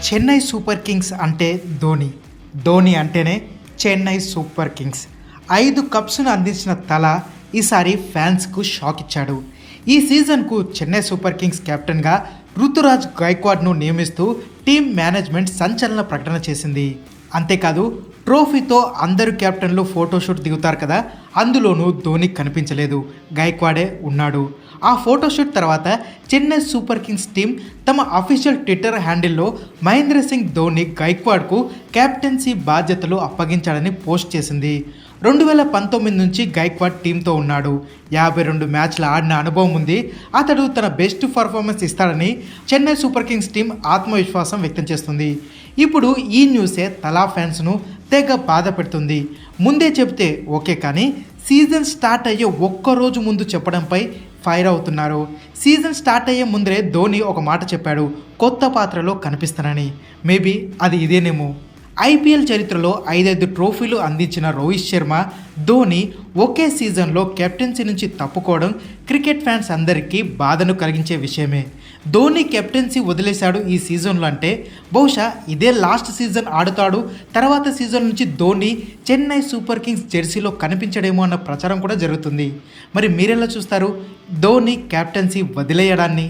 Chennai Super Kings అంటే ధోని, ధోని అంటేనే Chennai Super Kings. 5 కప్స్ను అందించిన తల ఈసారి ఫ్యాన్స్కు షాక్ ఇచ్చాడు. ఈ సీజన్కు చెన్నై సూపర్ కింగ్స్ కెప్టెన్గా రుతురాజ్ గైక్వాడ్ను నియమిస్తూ టీమ్ మేనేజ్మెంట్ సంచలన ప్రకటన చేసింది. అంతేకాదు ట్రోఫీతో అందరు కెప్టెన్లు ఫోటోషూట్ దిగుతారు కదా, అందులోనూ ధోని కనిపించలేదు, గైక్వాడే ఉన్నాడు. ఆ ఫోటోషూట్ తర్వాత చెన్నై సూపర్ కింగ్స్ టీం తమ అఫీషియల్ ట్విట్టర్ హ్యాండిల్లో మహేంద్ర సింగ్ ధోని గైక్వాడ్కు కెప్టెన్సీ బాధ్యతలు అప్పగించాడని పోస్ట్ చేసింది. 2019 నుంచి గైక్వాడ్ టీంతో ఉన్నాడు. 52 మ్యాచ్లు ఆడిన అనుభవం ఉంది. అతడు తన బెస్ట్ పర్ఫార్మెన్స్ ఇస్తాడని చెన్నై సూపర్ కింగ్స్ టీం ఆత్మవిశ్వాసం వ్యక్తం చేస్తుంది. ఇప్పుడు ఈ న్యూసే తలా ఫ్యాన్స్ను తెగ బాధ పెడుతుంది. ముందే చెబితే ఓకే, కానీ సీజన్ స్టార్ట్ అయ్యే ఒక్కరోజు ముందు చెప్పడంపై ఫైర్ అవుతున్నారు. సీజన్ స్టార్ట్ అయ్యే ముందరే ధోని ఒక మాట చెప్పాడు, కొత్త పాత్రలో కనిపిస్తానని. మేబీ అది ఇదేనేమో. ఐపీఎల్ చరిత్రలో 5 ట్రోఫీలు అందించిన రోహిత్ శర్మ, ధోని ఒకే సీజన్లో కెప్టెన్సీ నుంచి తప్పుకోవడం క్రికెట్ ఫ్యాన్స్ అందరికీ బాధను కలిగించే విషయమే. ధోని కెప్టెన్సీ వదిలేశాడు ఈ సీజన్లో అంటే బహుశా ఇదే లాస్ట్ సీజన్ ఆడుతాడు. తర్వాత సీజన్ నుంచి ధోని చెన్నై సూపర్ కింగ్స్ జెర్సీలో కనిపించడేమో అన్న ప్రచారం కూడా జరుగుతుంది. మరి మీరెలా చూస్తారు ధోని కెప్టెన్సీ వదిలేయడాన్ని?